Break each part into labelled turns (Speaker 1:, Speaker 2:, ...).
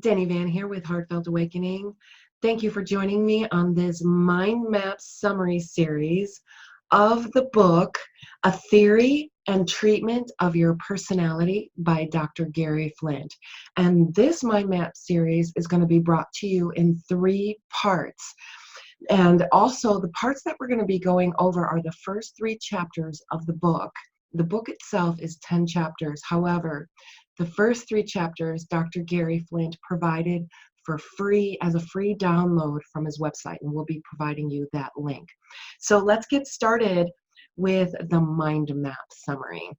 Speaker 1: Denny Van here with Heartfelt Awakening. Thank you for joining me on this mind map summary series of the book, A Theory and Treatment of Your Personality by Dr. Garry Flint. And this mind map series is going to be brought to you in 3 parts. And also the parts that we're going to be going over are the first 3 chapters of the book. The book itself is 10 chapters. However, the first 3 chapters Dr. Garry Flint provided for free as a free download from his website, and we'll be providing you that link. So let's get started with the mind map summary. I'm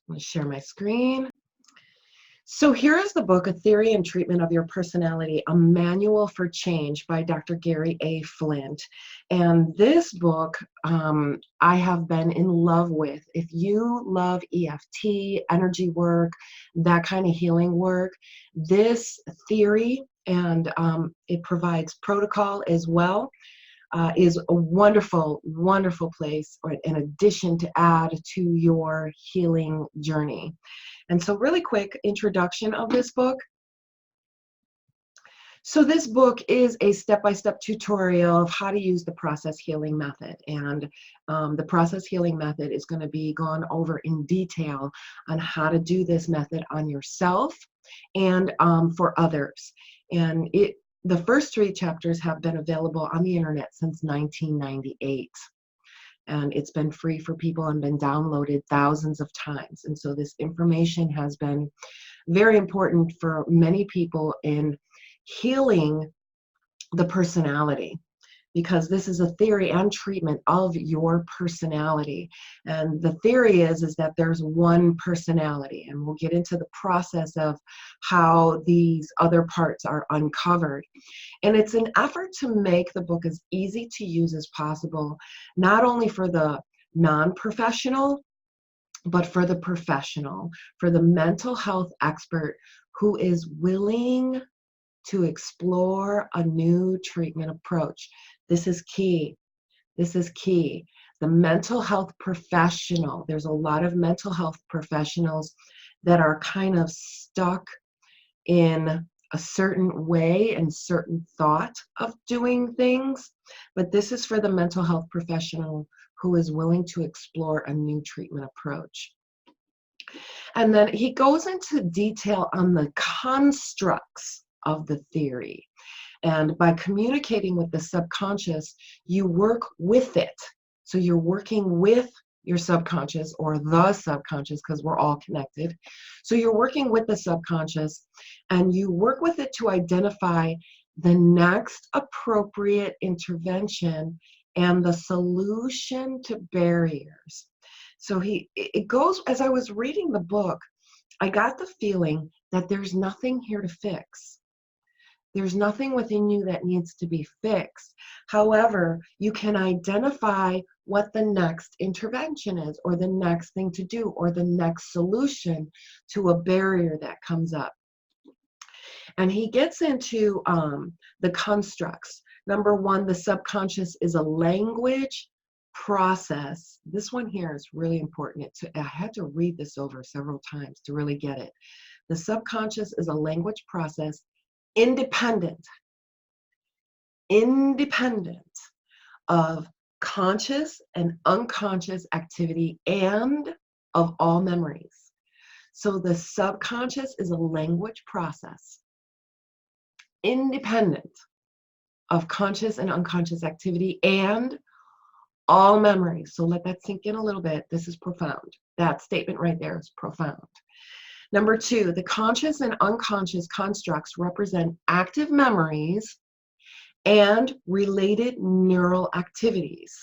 Speaker 1: going to share my screen. So here is the book, A Theory and Treatment of Your Personality, a Manual for Change by Dr. Garry A. Flint. And this book I have been in love with. If you love EFT, energy work, that kind of healing work, this theory, and it provides protocol as well, is a wonderful, wonderful place or an addition to add to your healing journey. And so really quick introduction of this book. So this book is a step-by-step tutorial of how to use the process healing method. And the process healing method is going to be gone over in detail on how to do this method on yourself and for others. And the first 3 chapters have been available on the internet since 1998. And it's been free for people and been downloaded thousands of times. And so this information has been very important for many people in healing the personality, because this is a theory and treatment of your personality. And the theory is that there's one personality, and we'll get into the process of how these other parts are uncovered. And it's an effort to make the book as easy to use as possible, not only for the non-professional, but for the professional, for the mental health expert who is willing to explore a new treatment approach. This is key. This is key. The mental health professional, there's a lot of mental health professionals that are kind of stuck in a certain way and certain thought of doing things, but this is for the mental health professional who is willing to explore a new treatment approach. And then he goes into detail on the constructs of the theory. And by communicating with the subconscious, you work with it. So you're working with your subconscious, or the subconscious, because we're all connected. So you're working with the subconscious, and you work with it to identify the next appropriate intervention and the solution to barriers. So it goes, as I was reading the book, I got the feeling that there's nothing here to fix. There's nothing within you that needs to be fixed. However, you can identify what the next intervention is, or the next thing to do, or the next solution to a barrier that comes up. And he gets into the constructs. Number 1, the subconscious is a language process. This one here is really important. I had to read this over several times to really get it. The subconscious is a language process independent of conscious and unconscious activity and of all memories. So the subconscious is a language process independent of conscious and unconscious activity and all memories. So let that sink in a little bit. This is profound. That statement right there is profound. Number 2, the conscious and unconscious constructs represent active memories and related neural activities.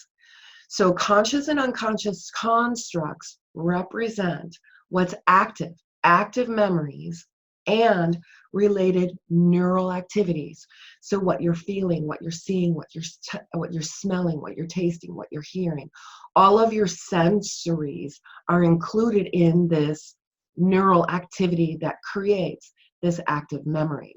Speaker 1: So conscious and unconscious constructs represent what's active memories and related neural activities. So what you're feeling, what you're seeing, what you're smelling, what you're tasting, what you're hearing, all of your sensories are included in this neural activity that creates this active memory.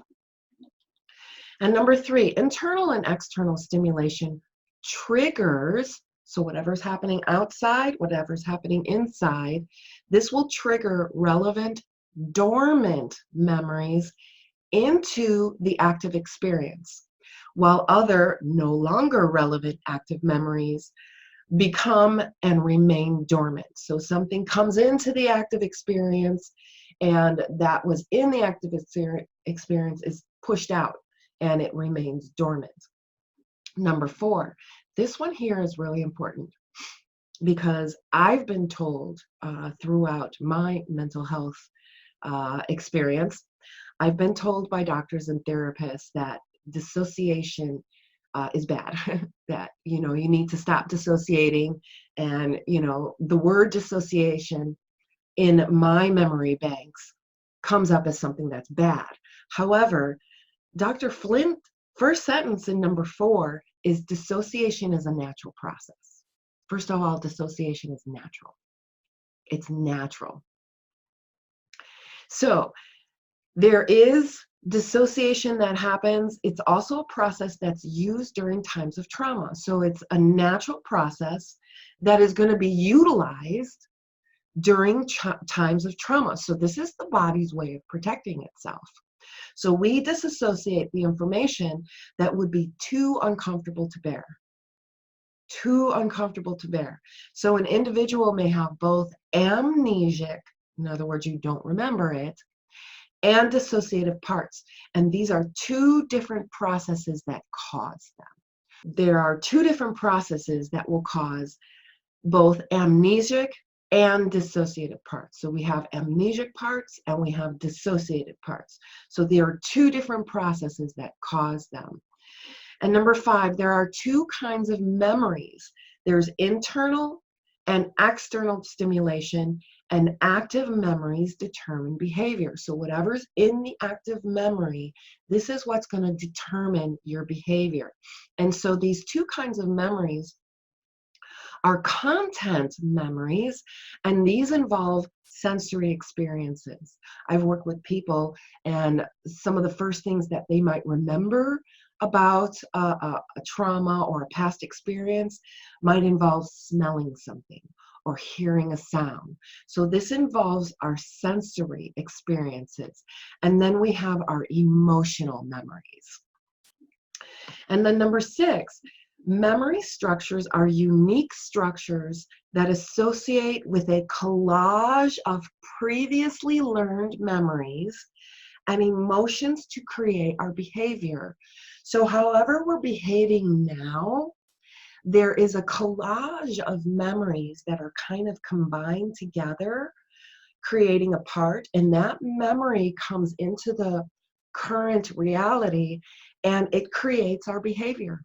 Speaker 1: And number 3, internal and external stimulation triggers, so whatever's happening outside, whatever's happening inside, this will trigger relevant dormant memories into the active experience, while other no longer relevant active memories become and remain dormant. So something comes into the active experience, and that was in the active experience is pushed out and it remains dormant. Number 4, this one here is really important because I've been told throughout my mental health experience, I've been told by doctors and therapists that dissociation is bad, that, you know, you need to stop dissociating. And, you know, the word dissociation in my memory banks comes up as something that's bad. However, Dr. Flint, first sentence in number 4 is dissociation is a natural process. First of all, dissociation is natural. It's natural. So there is dissociation that happens. It's also a process that's used during times of trauma. So it's a natural process that is going to be utilized during times of trauma. So this is the body's way of protecting itself. So we disassociate the information that would be too uncomfortable to bear. Too uncomfortable to bear. So an individual may have both amnesic, in other words, you don't remember it, and dissociative parts. And these are two different processes that cause them. There are two different processes that will cause both amnesic and dissociative parts. So we have amnesic parts and we have dissociative parts. So there are two different processes that cause them. And number 5, there are two kinds of memories. There's internal and external stimulation, and active memories determine behavior. So whatever's in the active memory, this is what's going to determine your behavior. And so these two kinds of memories are content memories, and these involve sensory experiences. I've worked with people, and some of the first things that they might remember about a trauma or a past experience might involve smelling something or hearing a sound. So this involves our sensory experiences. And then we have our emotional memories. And then number 6, memory structures are unique structures that associate with a collage of previously learned memories and emotions to create our behavior. So however we're behaving now, there is a collage of memories that are kind of combined together, creating a part, and that memory comes into the current reality and it creates our behavior.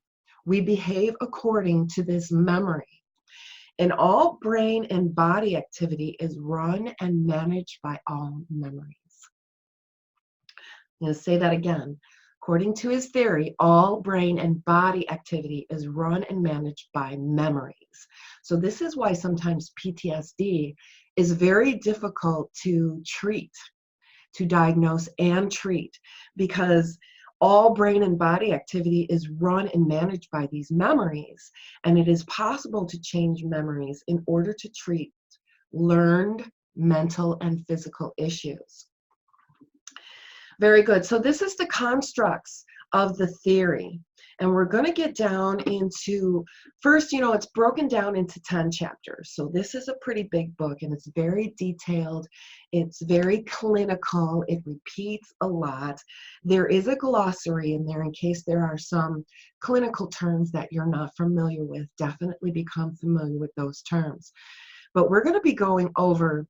Speaker 1: We behave according to this memory. And all brain and body activity is run and managed by all memories. I'm going to say that again. According to his theory, all brain and body activity is run and managed by memories. So this is why sometimes PTSD is very difficult to treat, to diagnose and treat, because all brain and body activity is run and managed by these memories, and it is possible to change memories in order to treat learned mental and physical issues. Very good. So this is the constructs of the theory. And we're going to get down into, first, you know, it's broken down into 10 chapters. So this is a pretty big book, and it's very detailed. It's very clinical. It repeats a lot. There is a glossary in there in case there are some clinical terms that you're not familiar with. Definitely become familiar with those terms. But we're going to be going over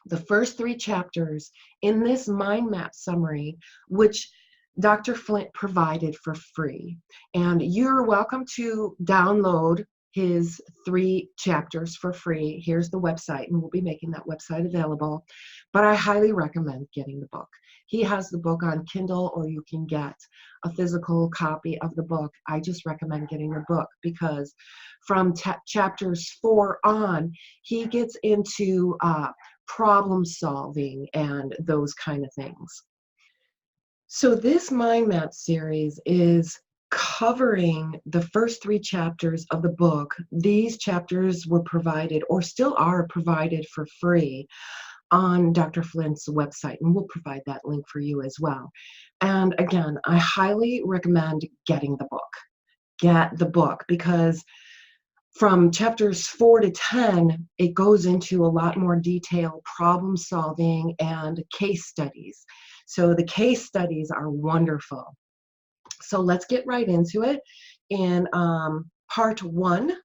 Speaker 1: the first 3 chapters in this mind map summary, which Dr. Flint provided for free. And you're welcome to download his 3 chapters for free. Here's the website, and we'll be making that website available. But I highly recommend getting the book. He has the book on Kindle, or you can get a physical copy of the book. I just recommend getting the book because from chapters 4 on, he gets into problem solving and those kind of things. So this mind map series is covering the first 3 chapters of the book. These chapters were provided, or still are provided, for free on Dr. Flint's website, and we'll provide that link for you as well. And again, I highly recommend getting the book. Get the book, because from chapters 4 to 10, it goes into a lot more detail, problem solving, and case studies. So the case studies are wonderful. So let's get right into it. In part 1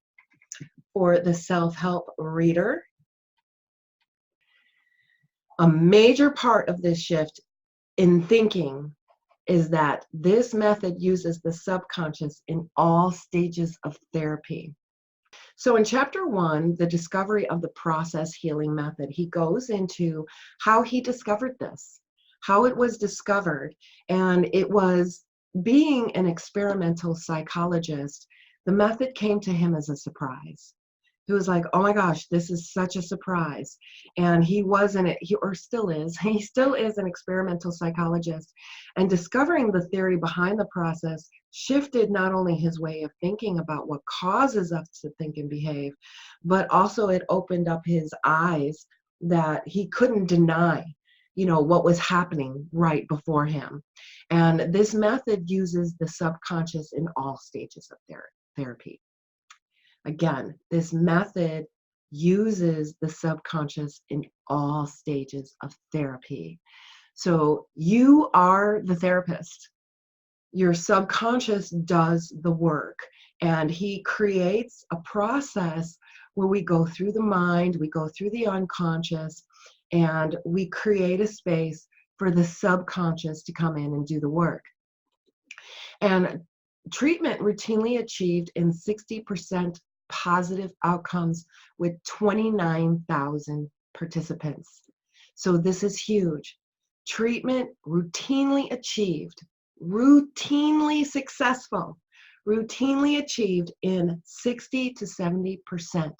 Speaker 1: for the self-help reader, a major part of this shift in thinking is that this method uses the subconscious in all stages of therapy. So in chapter 1, the discovery of the process healing method, he goes into how he discovered this, how it was discovered. And it was, being an experimental psychologist, the method came to him as a surprise. He was like, oh my gosh, this is such a surprise. And he wasn't, he still is an experimental psychologist. And discovering the theory behind the process shifted not only his way of thinking about what causes us to think and behave, but also it opened up his eyes that he couldn't deny, what was happening right before him. And this method uses the subconscious in all stages of therapy. Again, this method uses the subconscious in all stages of therapy. So you are the therapist. Your subconscious does the work, and he creates a process where we go through the mind, we go through the unconscious, and we create a space for the subconscious to come in and do the work. And treatment routinely achieved in 60% positive outcomes with 29,000 participants. So this is huge. Treatment routinely achieved, routinely successful, routinely achieved in 60 to 70%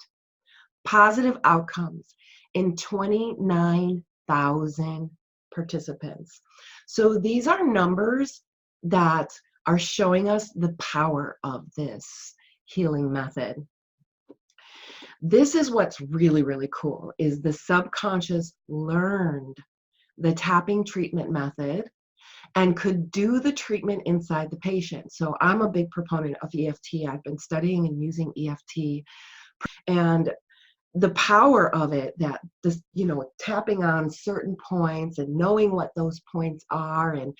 Speaker 1: positive outcomes in 29,000 participants. So these are numbers that are showing us the power of this healing method. This is what's really, really cool, is the subconscious learned the tapping treatment method and could do the treatment inside the patient. So I'm a big proponent of EFT. I've been studying and using EFT, and the power of it, that this, tapping on certain points and knowing what those points are, and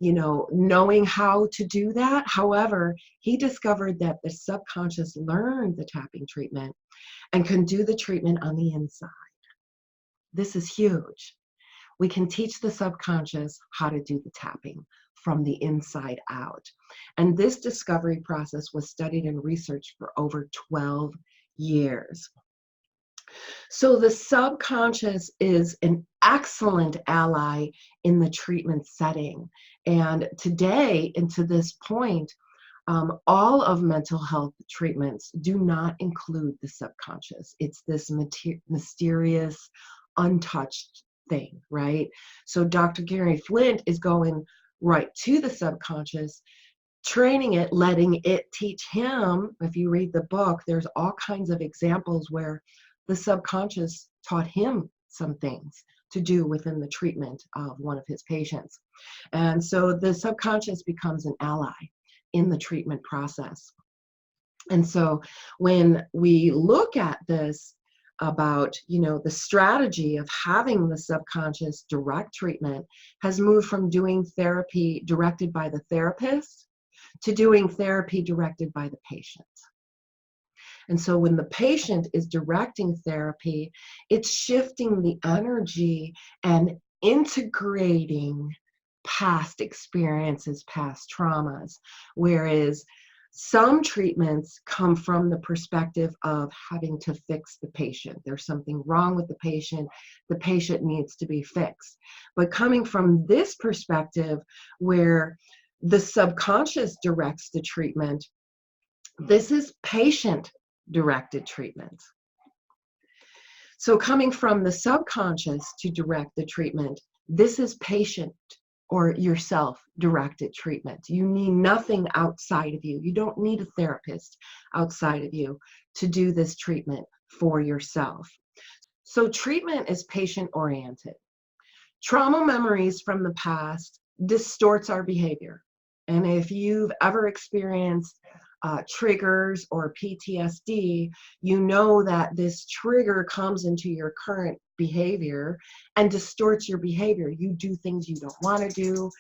Speaker 1: knowing how to do that. However, he discovered that the subconscious learned the tapping treatment and can do the treatment on the inside. This is huge. We can teach the subconscious how to do the tapping from the inside out. And this discovery process was studied and researched for over 12 years. So the subconscious is an excellent ally in the treatment setting. And today, and to this point, all of mental health treatments do not include the subconscious. It's this mysterious, untouched thing, right? So Dr. Garry Flint is going right to the subconscious, training it, letting it teach him. If you read the book, there's all kinds of examples where the subconscious taught him some things to do within the treatment of one of his patients. And so the subconscious becomes an ally in the treatment process. And so when we look at this about, the strategy of having the subconscious direct treatment has moved from doing therapy directed by the therapist to doing therapy directed by the patient. And so when the patient is directing therapy, it's shifting the energy and integrating past experiences, past traumas, whereas some treatments come from the perspective of having to fix the patient. There's something wrong with the patient needs to be fixed. But coming from this perspective, where the subconscious directs the treatment, this is patient-directed treatment. So coming from the subconscious to direct the treatment, this is patient or yourself-directed treatment. You need nothing outside of you. You don't need a therapist outside of you to do this treatment for yourself. So treatment is patient-oriented. Trauma memories from the past distorts our behavior. And if you've ever experienced triggers or PTSD, you know that this trigger comes into your current behavior and distorts your behavior. You do things you don't want to do.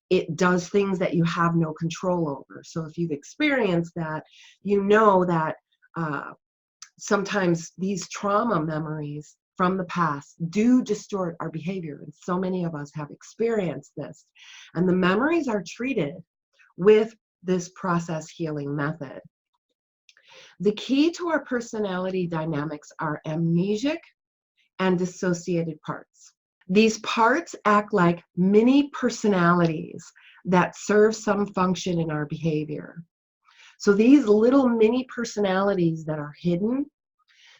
Speaker 1: It does things that you have no control over. So if you've experienced that, you know that sometimes these trauma memories from the past do distort our behavior. And so many of us have experienced this. And the memories are treated with this process healing method. The key to our personality dynamics are amnesic and dissociated parts. These parts act like mini personalities that serve some function in our behavior. So these little mini personalities that are hidden,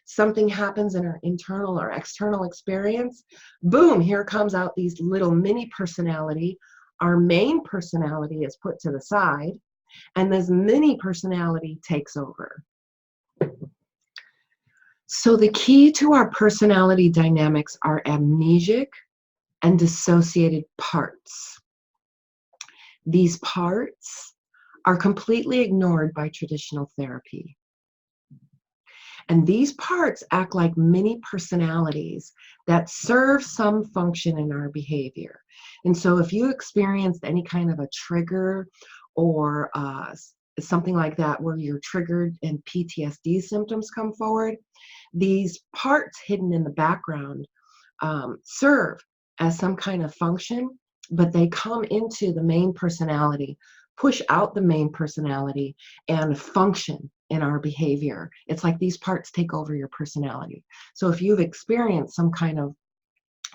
Speaker 1: something happens in our internal or external experience, boom, here comes out these little mini personality. Our main personality is put to the side, and this mini personality takes over. So the key to our personality dynamics are amnesic and dissociated parts. These parts are completely ignored by traditional therapy. And these parts act like mini personalities that serve some function in our behavior. And so if you experienced any kind of a trigger or something like that where you're triggered and PTSD symptoms come forward, these parts hidden in the background serve as some kind of function, but they come into the main personality, push out the main personality, and function in our behavior. It's like these parts take over your personality. So if you've experienced some kind of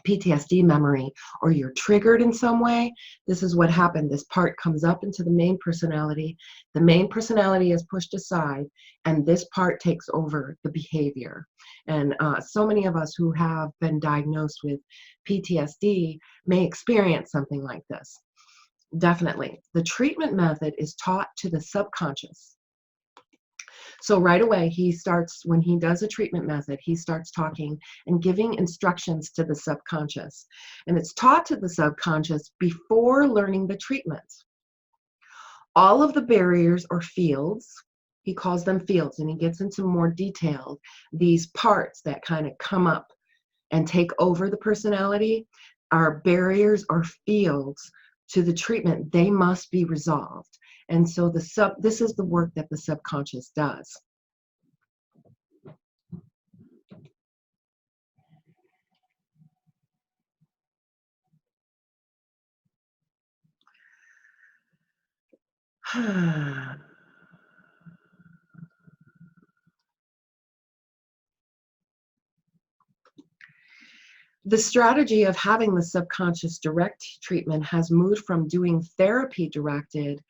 Speaker 1: PTSD memory or you're triggered in some way, this is what happened. This part comes up into the main personality. The main personality is pushed aside, and this part takes over the behavior. And so many of us who have been diagnosed with PTSD may experience something like this. Definitely. The treatment method is taught to the subconscious. So right away, when he does a treatment method, he starts talking and giving instructions to the subconscious. And it's taught to the subconscious before learning the treatment. All of the barriers or fields, he calls them fields, and he gets into more detail, these parts that kind of come up and take over the personality are barriers or fields to the treatment. They must be resolved. And so this is the work that the subconscious does. The strategy of having the subconscious direct treatment has moved from doing therapy directed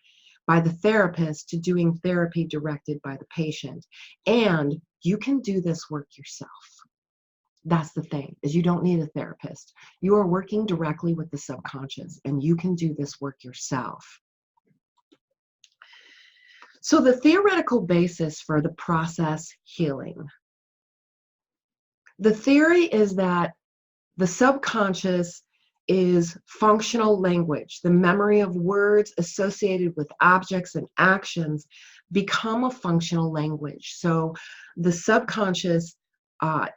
Speaker 1: by the therapist to doing therapy directed by the patient. And you can do this work yourself. That's the thing, is you don't need a therapist. You are working directly with the subconscious, and you can do this work yourself. So the theoretical basis for the process healing. The theory is that the subconscious is functional language. The memory of words associated with objects and actions become a functional language. So the subconscious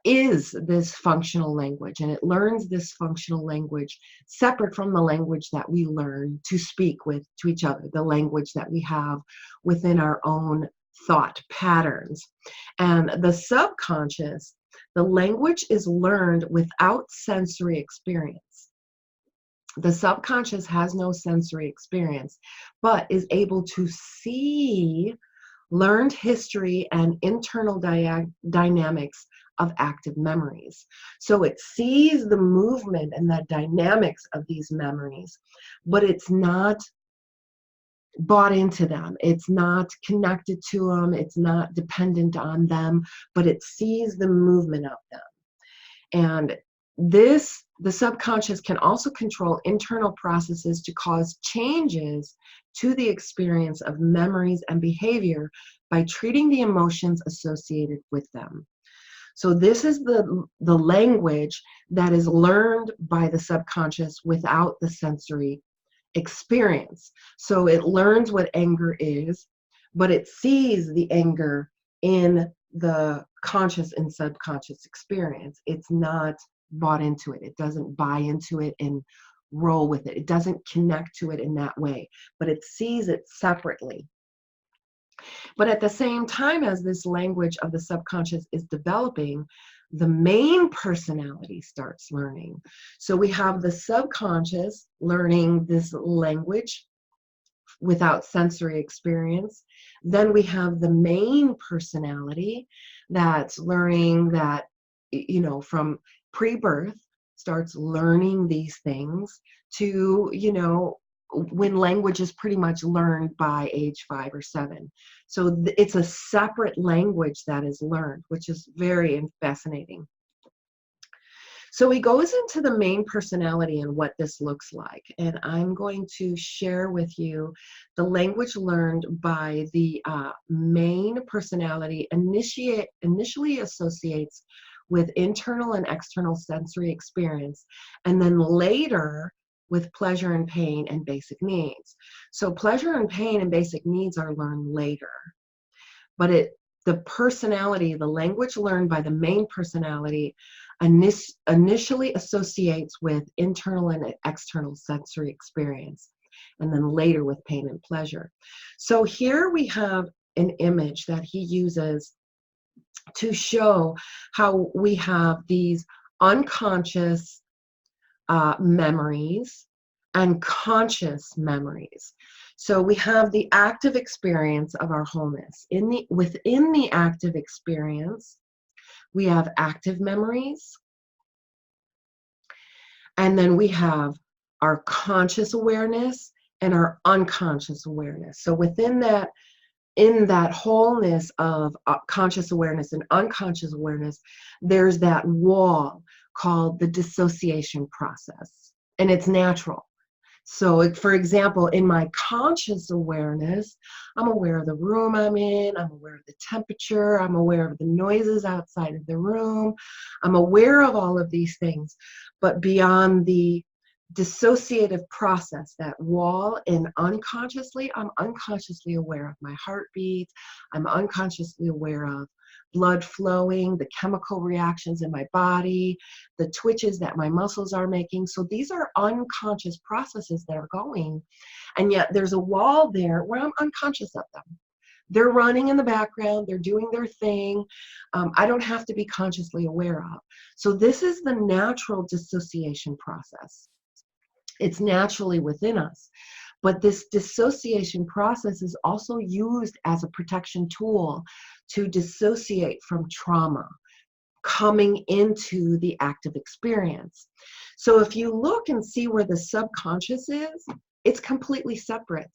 Speaker 1: is this functional language, and it learns this functional language separate from the language that we learn to speak with to each other, the language that we have within our own thought patterns. And the subconscious, the language is learned without sensory experience. The subconscious has no sensory experience, but is able to see learned history and internal dynamics of active memories. So it sees the movement and the dynamics of these memories, but it's not bought into them. It's not connected to them. It's not dependent on them, but it sees the movement of them. And the subconscious can also control internal processes to cause changes to the experience of memories and behavior by treating the emotions associated with them. So this is the language that is learned by the subconscious without the sensory experience. So it learns what anger is, but it sees the anger in the conscious and subconscious experience. It's not bought into it. It doesn't buy into it and roll with it. It doesn't connect to it in that way, but it sees it separately. But at the same time as this language of the subconscious is developing, the main personality starts learning. So we have the subconscious learning this language without sensory experience. Then we have the main personality that's learning that, you know, from pre-birth, starts learning these things to, you know, when language is pretty much learned by age 5 or 7. So it's a separate language that is learned, which is very fascinating. So he goes into the main personality and what this looks like. And I'm going to share with you the language learned by the main personality initially associates with internal and external sensory experience, and then later with pleasure and pain and basic needs. So pleasure and pain and basic needs are learned later. But the personality, the language learned by the main personality initially associates with internal and external sensory experience, and then later with pain and pleasure. So here we have an image that he uses to show how we have these unconscious memories and conscious memories. So we have the active experience of our wholeness. Within the active experience, we have active memories, and then we have our conscious awareness and our unconscious awareness. So within that, in that wholeness of conscious awareness and unconscious awareness, there's that wall called the dissociation process, and it's natural. So, for example, in my conscious awareness, I'm aware of the room I'm in, I'm aware of the temperature, I'm aware of the noises outside of the room, I'm aware of all of these things. But beyond the dissociative process, that wall, and unconsciously, I'm unconsciously aware of my heartbeat, I'm unconsciously aware of blood flowing, the chemical reactions in my body, the twitches that my muscles are making. So these are unconscious processes that are going, and yet there's a wall there where I'm unconscious of them. They're running in the background, they're doing their thing. I don't have to be consciously aware of. So this is the natural dissociation process. It's naturally within us. But this dissociation process is also used as a protection tool to dissociate from trauma coming into the active experience. So if you look and see where the subconscious is, it's completely separate.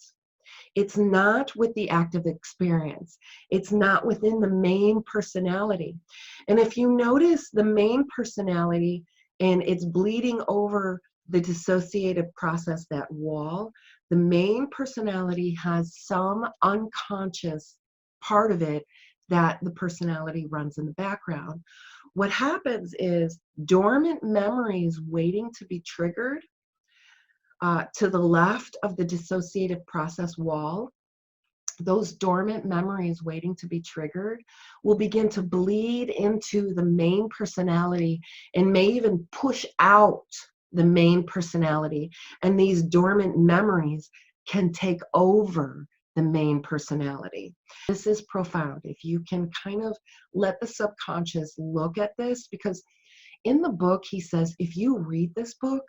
Speaker 1: It's not with the active experience. It's not within the main personality. And if you notice the main personality and it's bleeding over the dissociative process, that wall, the main personality has some unconscious part of it that the personality runs in the background. What happens is dormant memories waiting to be triggered to the left of the dissociative process wall, those dormant memories waiting to be triggered will begin to bleed into the main personality and may even push out the main personality. And these dormant memories can take over the main personality. This is profound. If you can kind of let the subconscious look at this, because in the book, he says, if you read this book,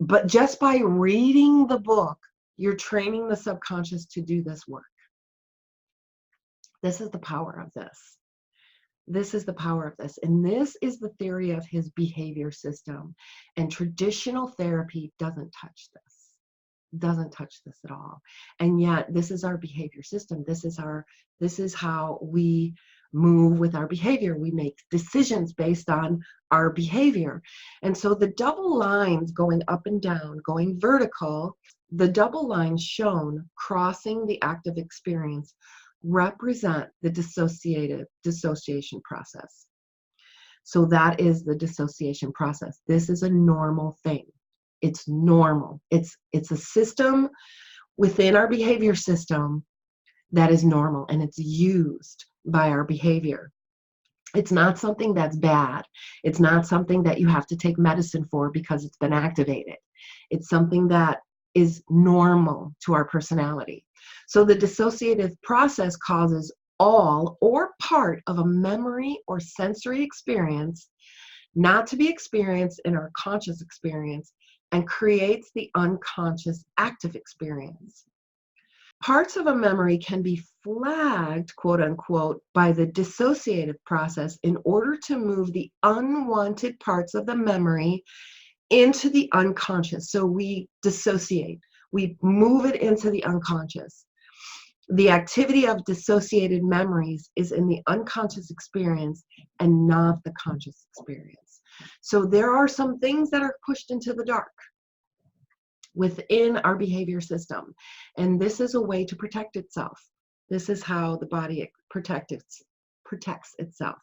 Speaker 1: but just by reading the book, you're training the subconscious to do this work. This is the power of this. This is the power of this. And this is the theory of his behavior system. And traditional therapy doesn't touch this. Doesn't touch this at all. And yet this is our behavior system. This is how we move with our behavior. We make decisions based on our behavior. And so the double lines going up and down, going vertical, the double lines shown crossing the active experience represent the dissociation process. So that is the dissociation process. This is a normal thing. It's normal. It's a system within our behavior system that is normal, and it's used by our behavior. It's not something that's bad. It's not something that you have to take medicine for because it's been activated. It's something that is normal to our personality. So the dissociative process causes all or part of a memory or sensory experience not to be experienced in our conscious experience and creates the unconscious active experience. Parts of a memory can be flagged, quote unquote, by the dissociative process in order to move the unwanted parts of the memory into the unconscious. So we dissociate, we move it into the unconscious. The activity of dissociated memories is in the unconscious experience and not the conscious experience. So there are some things that are pushed into the dark within our behavior system. And this is a way to protect itself. This is how the body protects itself.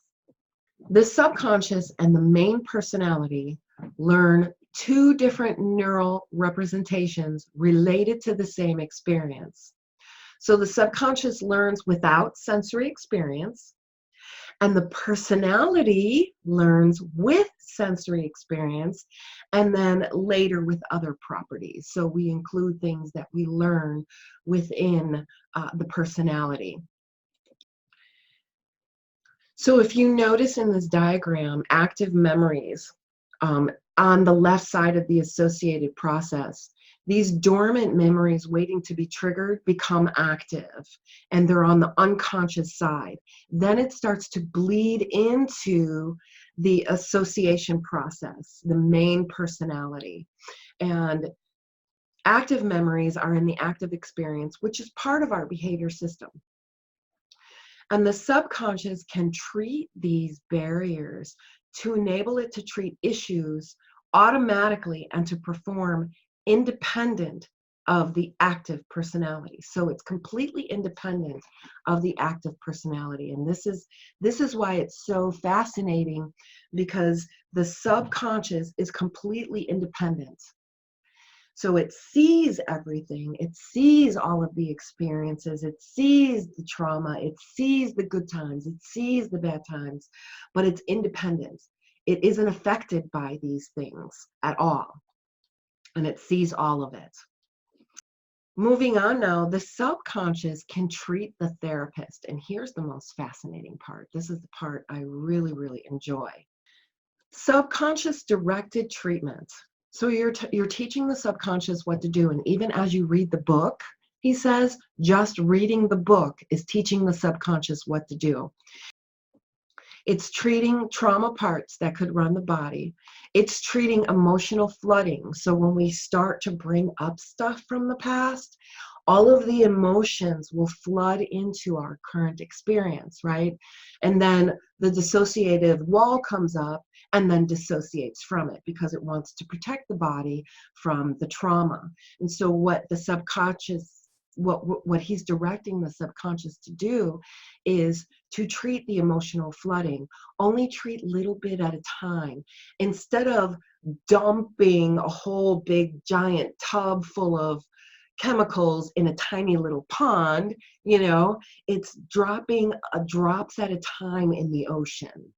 Speaker 1: The subconscious and the main personality learn two different neural representations related to the same experience. So the subconscious learns without sensory experience, and the personality learns with sensory experience, and then later with other properties. So we include things that we learn within the personality. So if you notice in this diagram, active memories on the left side of the associated process, these dormant memories waiting to be triggered become active, and they're on the unconscious side. Then it starts to bleed into the association process, the main personality. And active memories are in the active experience, which is part of our behavior system. And the subconscious can treat these barriers to enable it to treat issues automatically and to perform independent of the active personality. So it's completely independent of the active personality. And this is why it's so fascinating, because the subconscious is completely independent. So it sees everything. It sees all of the experiences. It sees the trauma. It sees the good times. It sees the bad times, but it's independent. It isn't affected by these things at all. And it sees all of it. Moving on now, the subconscious can treat the therapist. And here's the most fascinating part. This is the part I really, really enjoy. Subconscious directed treatment. So you're teaching the subconscious what to do. And even as you read the book, he says, just reading the book is teaching the subconscious what to do. It's treating trauma parts that could run the body. It's treating emotional flooding. So when we start to bring up stuff from the past, all of the emotions will flood into our current experience, right? And then the dissociative wall comes up and then dissociates from it because it wants to protect the body from the trauma. And so what the subconscious, what he's directing the subconscious to do is to treat the emotional flooding, only treat little bit at a time. Instead of dumping a whole big giant tub full of chemicals in a tiny little pond, it's dropping drops at a time in the ocean.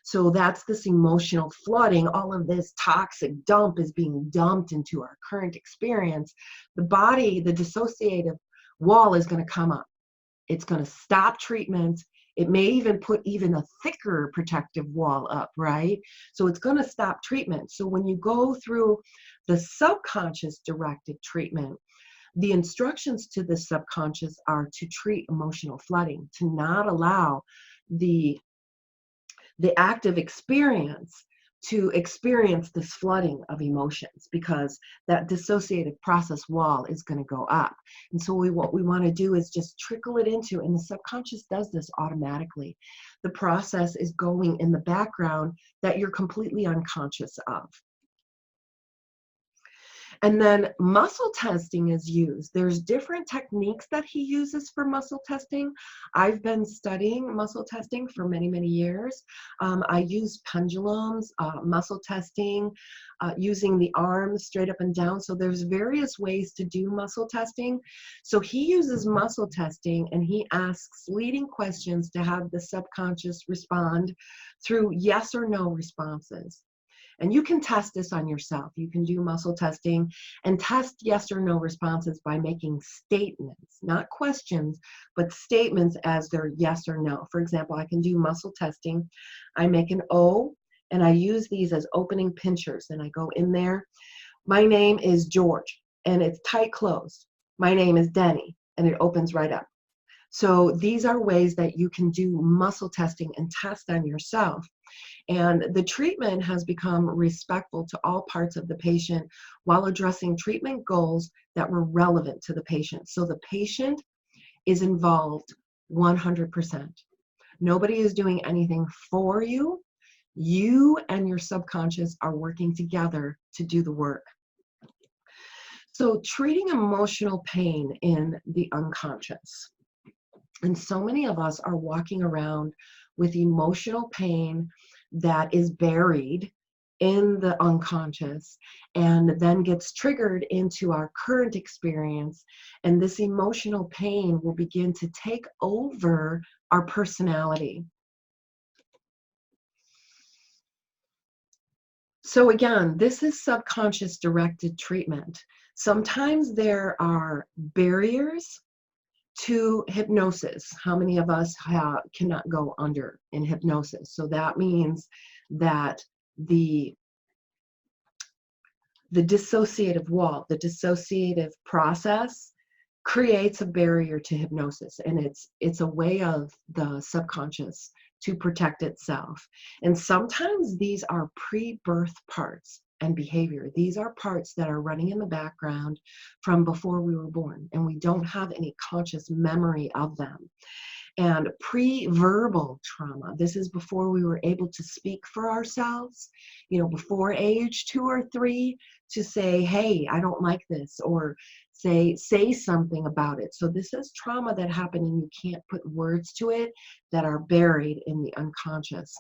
Speaker 1: So that's this emotional flooding. All of this toxic dump is being dumped into our current experience. The body, the dissociative wall is going to come up. It's going to stop treatment. It may even put even a thicker protective wall up, right? So it's going to stop treatment. So when you go through the subconscious directed treatment, the instructions to the subconscious are to treat emotional flooding, to not allow the active experience to experience this flooding of emotions, because that dissociative process wall is going to go up. And so what we want to do is just trickle it into, and the subconscious does this automatically. The process is going in the background that you're completely unconscious of. And then muscle testing is used. There's different techniques that he uses for muscle testing. I've been studying muscle testing for many, many years. I use pendulums, muscle testing, using the arms straight up and down. So there's various ways to do muscle testing. So he uses muscle testing and he asks leading questions to have the subconscious respond through yes or no responses. And you can test this on yourself. You can do muscle testing and test yes or no responses by making statements, not questions, but statements as their yes or no. For example, I can do muscle testing. I make an O and I use these as opening pinchers. And I go in there. My name is George and it's tight closed. My name is Denny and it opens right up. So these are ways that you can do muscle testing and test on yourself. And the treatment has become respectful to all parts of the patient while addressing treatment goals that were relevant to the patient. So the patient is involved 100%. Nobody is doing anything for you. You and your subconscious are working together to do the work. So treating emotional pain in the unconscious. And so many of us are walking around with emotional pain that is buried in the unconscious and then gets triggered into our current experience. And this emotional pain will begin to take over our personality. So again, this is subconscious directed treatment. Sometimes there are barriers to hypnosis. How many of us cannot go under in hypnosis? So that means that the dissociative wall, the dissociative process creates a barrier to hypnosis, and it's a way of the subconscious to protect itself. And sometimes these are pre-birth parts and behavior. These are parts that are running in the background from before we were born, and we don't have any conscious memory of them. And pre-verbal trauma, this is before we were able to speak for ourselves, before age 2 or 3, to say, hey, I don't like this, or say something about it. So this is trauma that happened and you can't put words to it, that are buried in the unconscious.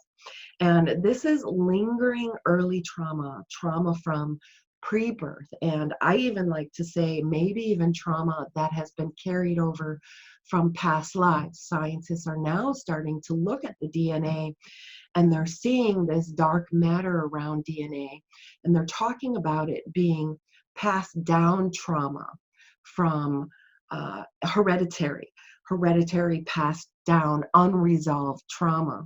Speaker 1: And this is lingering early trauma from pre-birth. And I even like to say maybe even trauma that has been carried over from past lives. Scientists are now starting to look at the DNA and they're seeing this dark matter around DNA, and they're talking about it being passed down trauma from hereditary passed down unresolved trauma.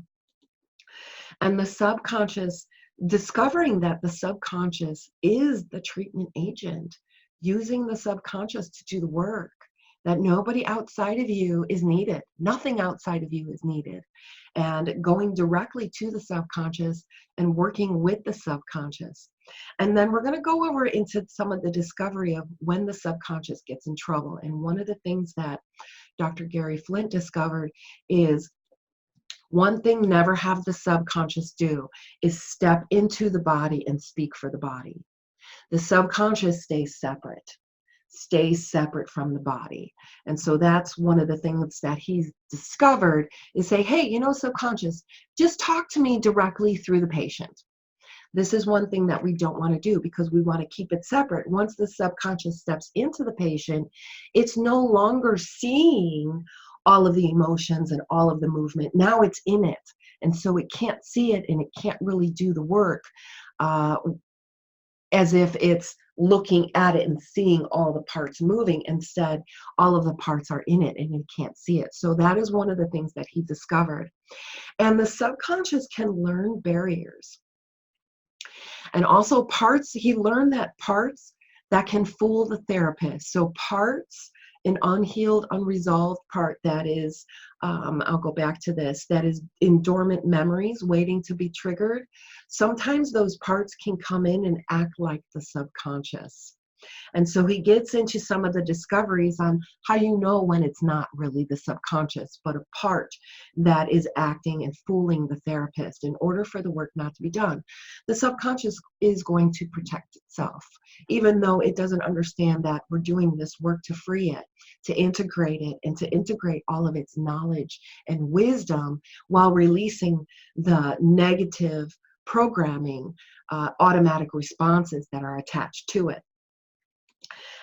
Speaker 1: And the subconscious, discovering that the subconscious is the treatment agent, using the subconscious to do the work, that nobody outside of you is needed. Nothing outside of you is needed. And going directly to the subconscious and working with the subconscious. And then we're going to go over into some of the discovery of when the subconscious gets in trouble. And one of the things that Dr. Garry Flint discovered is one thing never have the subconscious do is step into the body and speak for the body. The subconscious stays separate from the body. And so that's one of the things that he's discovered is say, hey, subconscious, just talk to me directly through the patient. This is one thing that we don't want to do because we want to keep it separate. Once the subconscious steps into the patient, it's no longer seeing all of the emotions and all of the movement. Now it's in it. And so it can't see it and it can't really do the work as if it's looking at it and seeing all the parts moving. Instead, all of the parts are in it and you can't see it. So that is one of the things that he discovered. And the subconscious can learn barriers. And also he learned that parts that can fool the therapist. So parts, an unhealed, unresolved part that is, I'll go back to this, that is in dormant memories waiting to be triggered. Sometimes those parts can come in and act like the subconscious. And so he gets into some of the discoveries on how you know when it's not really the subconscious, but a part that is acting and fooling the therapist in order for the work not to be done. The subconscious is going to protect itself, even though it doesn't understand that we're doing this work to free it, to integrate it, and to integrate all of its knowledge and wisdom while releasing the negative programming, automatic responses that are attached to it.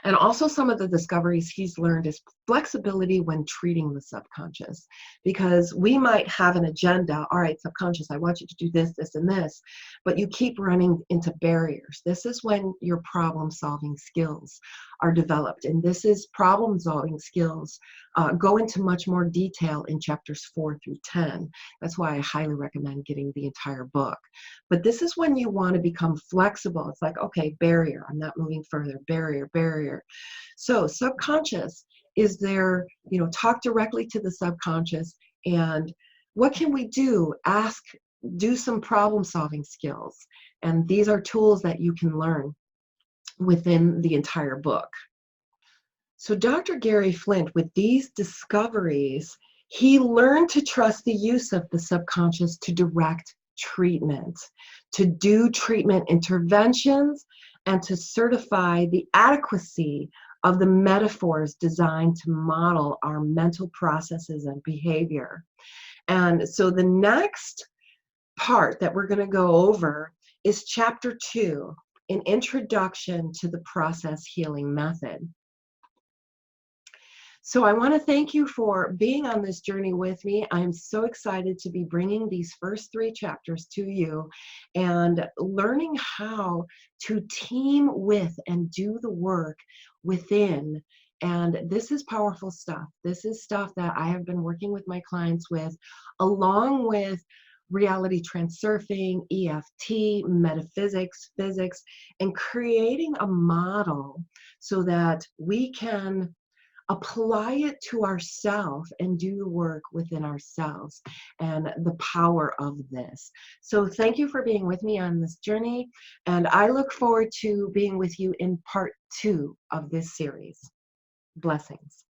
Speaker 1: And also some of the discoveries he's learned is flexibility when treating the subconscious, because we might have an agenda. All right, subconscious, I want you to do this, this, and this, but you keep running into barriers. This is when your problem-solving skills are developed, and this is problem-solving skills go into much more detail in chapters 4 through 10. That's why I highly recommend getting the entire book. But this is when you want to become flexible. It's like, okay, barrier, I'm not moving further, barrier, barrier. So subconscious is there, talk directly to the subconscious, and what can we do? Do some problem solving skills. And these are tools that you can learn within the entire book. So Dr. Garry Flint, with these discoveries, he learned to trust the use of the subconscious to direct treatment, to do treatment interventions, and to certify the adequacy of the metaphors designed to model our mental processes and behavior. And so the next part that we're going to go over is chapter 2, an introduction to the process healing method. So I want to thank you for being on this journey with me. I'm so excited to be bringing these first 3 chapters to you and learning how to team with and do the work within. And this is powerful stuff. This is stuff that I have been working with my clients with, along with reality transurfing, EFT, metaphysics, physics, and creating a model so that we can apply it to ourselves and do the work within ourselves and the power of this. So thank you for being with me on this journey, and I look forward to being with you in part 2 of this series. Blessings.